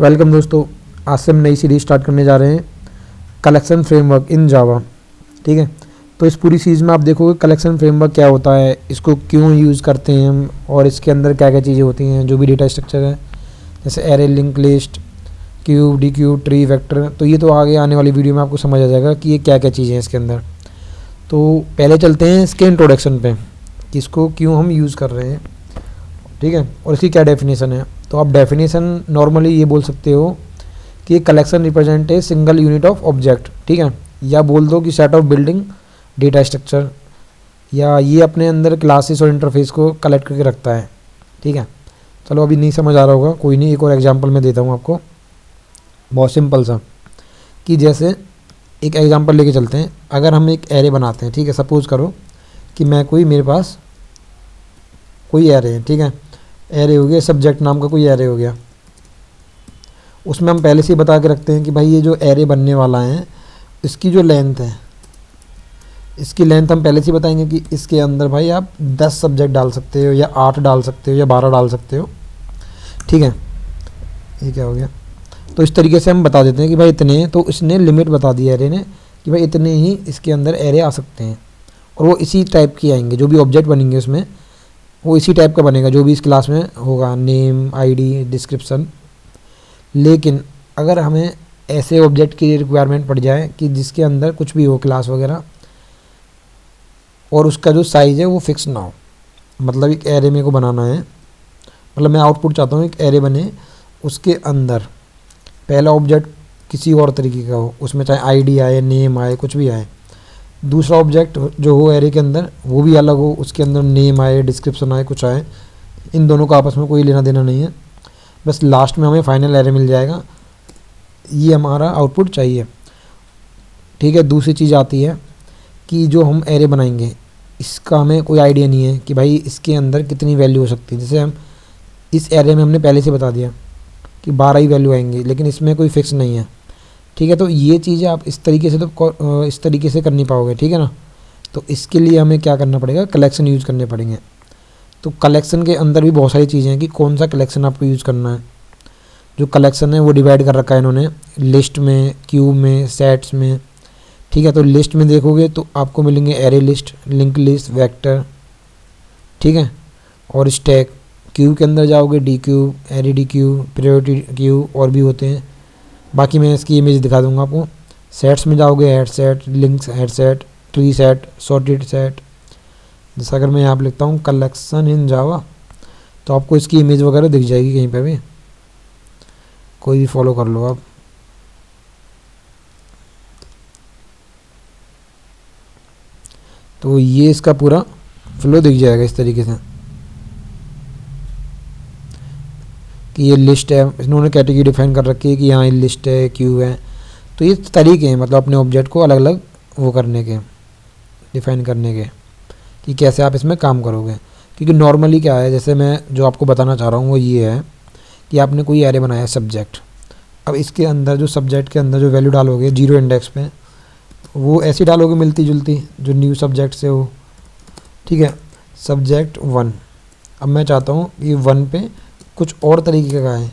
Welcome दोस्तों। आज से हम नई सीरीज स्टार्ट करने जा रहे हैं, कलेक्शन फ्रेमवर्क इन जावा। ठीक है, तो इस पूरी सीरीज में आप देखोगे कलेक्शन फ्रेमवर्क क्या होता है, इसको क्यों यूज़ करते हैं हम, और इसके अंदर क्या क्या चीज़ें होती हैं, जो भी डेटा स्ट्रक्चर है जैसे array, link list, cube, D cube, tree, vector. तो ये तो आगे आने वाली वीडियो में आपको समझ आ जाएगा कि ये क्या क्या चीज़ें हैं इसके अंदर। तो पहले चलते हैं इसके इंट्रोडक्शन पे कि इसको क्यों हम यूज़ कर रहे हैं। ठीक है, और इसकी क्या डेफिनेशन है। तो आप डेफिनेशन नॉर्मली ये बोल सकते हो कि collection represent a single unit of object. ठीक है, या बोल दो कि set of building data structure, या ये अपने अंदर क्लासेस और इंटरफेस को कलेक्ट करके रखता है। ठीक है, चलो अभी नहीं समझ आ रहा होगा, कोई नहीं, एक और एग्जांपल मैं देता हूँ आपको, बहुत सिंपल सा। कि जैसे एक एग्जांपल लेके चलते हैं। अगर हम एक एरे बनाते हैं, ठीक है, सपोज करो कि मेरे पास कोई एरे है। ठीक है, एरे हो गया, सब्जेक्ट नाम का कोई एरे हो गया। उसमें हम पहले से ही बता के रखते हैं कि भाई ये जो एरे बनने वाला है इसकी जो लेंथ है, इसकी लेंथ हम पहले से ही बताएंगे कि इसके अंदर भाई आप 10 सब्जेक्ट डाल सकते हो, या 8 डाल सकते हो, या 12 डाल सकते हो। ठीक है, ये क्या हो गया। तो इस तरीके से हम बता देते हैं कि भाई इतने, तो इसने लिमिट बता दी एरे ने कि भाई इतने ही इसके अंदर एरे आ सकते हैं, और वो इसी टाइप के आएंगे। जो भी ऑब्जेक्ट बनेंगे उसमें वो इसी टाइप का बनेगा जो भी इस क्लास में होगा, नेम, आईडी, डिस्क्रिप्शन। लेकिन अगर हमें ऐसे ऑब्जेक्ट की रिक्वायरमेंट पड़ जाए कि जिसके अंदर कुछ भी हो, क्लास वगैरह, और उसका जो साइज़ है वो फिक्स ना हो, मतलब एक एरे मेरे को बनाना है, मतलब मैं आउटपुट चाहता हूँ एक एरे बने, उसके अंदर पहला ऑब्जेक्ट किसी और तरीके का हो, उसमें चाहे आईडी आए, नेम आए, कुछ भी आए। दूसरा ऑब्जेक्ट जो हो एरे के अंदर वो भी अलग हो, उसके अंदर नेम आए, डिस्क्रिप्शन आए, कुछ आए। इन दोनों का आपस में कोई लेना देना नहीं है, बस लास्ट में हमें फाइनल एरे मिल जाएगा। ये हमारा आउटपुट चाहिए। ठीक है, दूसरी चीज़ आती है कि जो हम एरे बनाएंगे इसका हमें कोई आइडिया नहीं है कि भाई इसके अंदर कितनी वैल्यू हो सकती है। जैसे हम इस एरे में हमने पहले से बता दिया कि 12 ही वैल्यू आएंगी, लेकिन इसमें कोई फिक्स नहीं है। ठीक है, तो ये चीज़ें आप इस तरीके से इस तरीके से कर नहीं पाओगे। ठीक है ना, तो इसके लिए हमें क्या करना पड़ेगा, कलेक्शन यूज़ करने पड़ेंगे। तो कलेक्शन के अंदर भी बहुत सारी चीज़ें हैं कि कौन सा कलेक्शन आपको यूज़ करना है। जो कलेक्शन है वो डिवाइड कर रखा है इन्होंने लिस्ट में, क्यूब में, सेट्स में। ठीक है, तो लिस्ट में देखोगे तो आपको मिलेंगे array list, link list, vector. ठीक है, और स्टैक। क्यूब के अंदर जाओगे D cube, array D cube, priority cube, और भी होते हैं। बाकी मैं इसकी इमेज दिखा दूंगा आपको। सेट्स में जाओगे head set, links head set, tree set, sorted set. जैसा अगर मैं यहाँ पर लिखता हूँ कलेक्शन इन जावा, तो आपको इसकी इमेज वगैरह दिख जाएगी कहीं पे भी, कोई भी फॉलो कर लो आप। तो ये इसका पूरा फ्लो दिख जाएगा इस तरीके से कि ये लिस्ट है, इन्होंने कैटेगरी डिफाइन कर रखी है कि यहाँ ये लिस्ट है, क्यू है। तो ये तरीके हैं मतलब अपने ऑब्जेक्ट को अलग अलग वो करने के, डिफाइन करने के, कि कैसे आप इसमें काम करोगे। क्योंकि नॉर्मली क्या है, जैसे मैं जो आपको बताना चाह रहा हूँ वो ये है कि आपने कोई एरे बनाया सब्जेक्ट। अब इसके अंदर जो सब्जेक्ट के अंदर जो वैल्यू डालोगे 0 इंडेक्स पे, वो ऐसी डालोगे मिलती जुलती जो न्यू सब्जेक्ट से हो। ठीक है, सब्जेक्ट 1। अब मैं चाहता हूँ ये 1 पे कुछ और तरीके का है,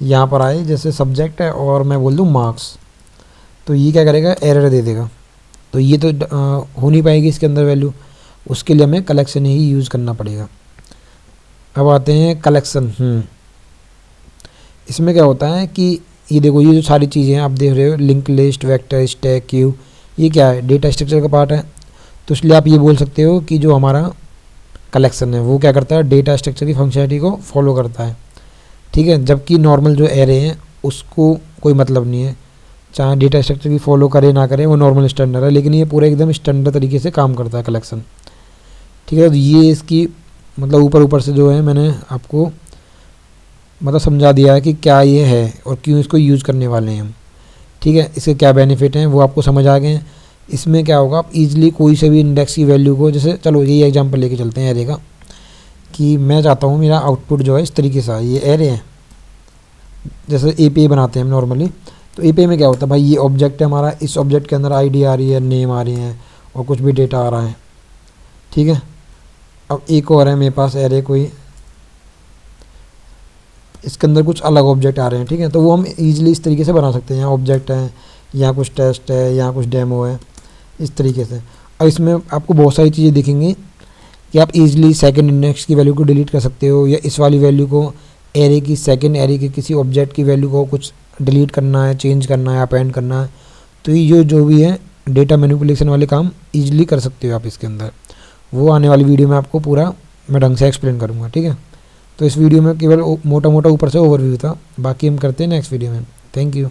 यहाँ पर आए जैसे सब्जेक्ट है और मैं बोल दूँ मार्क्स, तो ये क्या करेगा, एरर दे देगा। तो ये तो हो नहीं पाएगी इसके अंदर वैल्यू, उसके लिए हमें कलेक्शन ही यूज़ करना पड़ेगा। अब आते हैं कलेक्शन। इसमें क्या होता है कि ये देखो, ये जो सारी चीज़ें आप देख रहे हो, link list, vector, stack, Q, ये क्या है, डेटा स्ट्रक्चर का पार्ट है। तो इसलिए आप ये बोल सकते हो कि जो हमारा कलेक्शन है वो क्या करता है, डेटा स्ट्रक्चर की फंक्शनलिटी को फॉलो करता है। ठीक है, जबकि नॉर्मल जो एरे हैं उसको कोई मतलब नहीं है, चाहे डेटा स्ट्रक्चर की फॉलो करे ना करे, वो नॉर्मल स्टैंडर्ड है, लेकिन ये पूरा एकदम स्टैंडर्ड तरीके से काम करता है कलेक्शन। ठीक है, तो ये इसकी मतलब ऊपर ऊपर से जो है मैंने आपको मतलब समझा दिया है कि क्या ये है और क्यों इसको यूज़ करने वाले हैं हम। ठीक है, इसके क्या बेनिफिट हैं वो आपको समझ आ गए हैं। इसमें क्या होगा, आप इजीली कोई से भी इंडेक्स की वैल्यू को, जैसे चलो ये एग्जांपल लेके चलते हैं एरे का, कि मैं चाहता हूँ मेरा आउटपुट जो है इस तरीके से, ये एरे है, जैसे एपीआई बनाते हैं हम नॉर्मली। तो एपीआई में क्या होता है भाई, ये ऑब्जेक्ट है हमारा, इस ऑब्जेक्ट के अंदर आईडी आ रही है, नेम आ रही है, और कुछ भी डेटा आ रहा है। ठीक है, अब एक और है मेरे पास एरे, कोई इसके अंदर कुछ अलग ऑब्जेक्ट आ रहे हैं, ठीक है, तो वो हम ईजिली इस तरीके से बना सकते हैं। यहाँ ऑब्जेक्ट है, यहाँ कुछ टेस्ट है, यहाँ कुछ डेमो है, इस तरीके से। और इसमें आपको बहुत सारी चीज़ें दिखेंगी कि आप इजीली सेकंड इंडेक्स की वैल्यू को डिलीट कर सकते हो, या इस वाली वैल्यू को एरे की, सेकंड एरे के किसी ऑब्जेक्ट की वैल्यू को कुछ डिलीट करना है, चेंज करना है, अपेंड करना है। तो ये जो भी है डेटा मैनिपुलेशन वाले काम ईजिली कर सकते हो आप इसके अंदर। वो आने वाली वीडियो में आपको पूरा मैं ढंग से एक्सप्लेन करूँगा, ठीक है। तो इस वीडियो में केवल मोटा मोटा ऊपर से ओवरव्यू था, बाकी हम करते हैं नेक्स्ट वीडियो में। Thank you.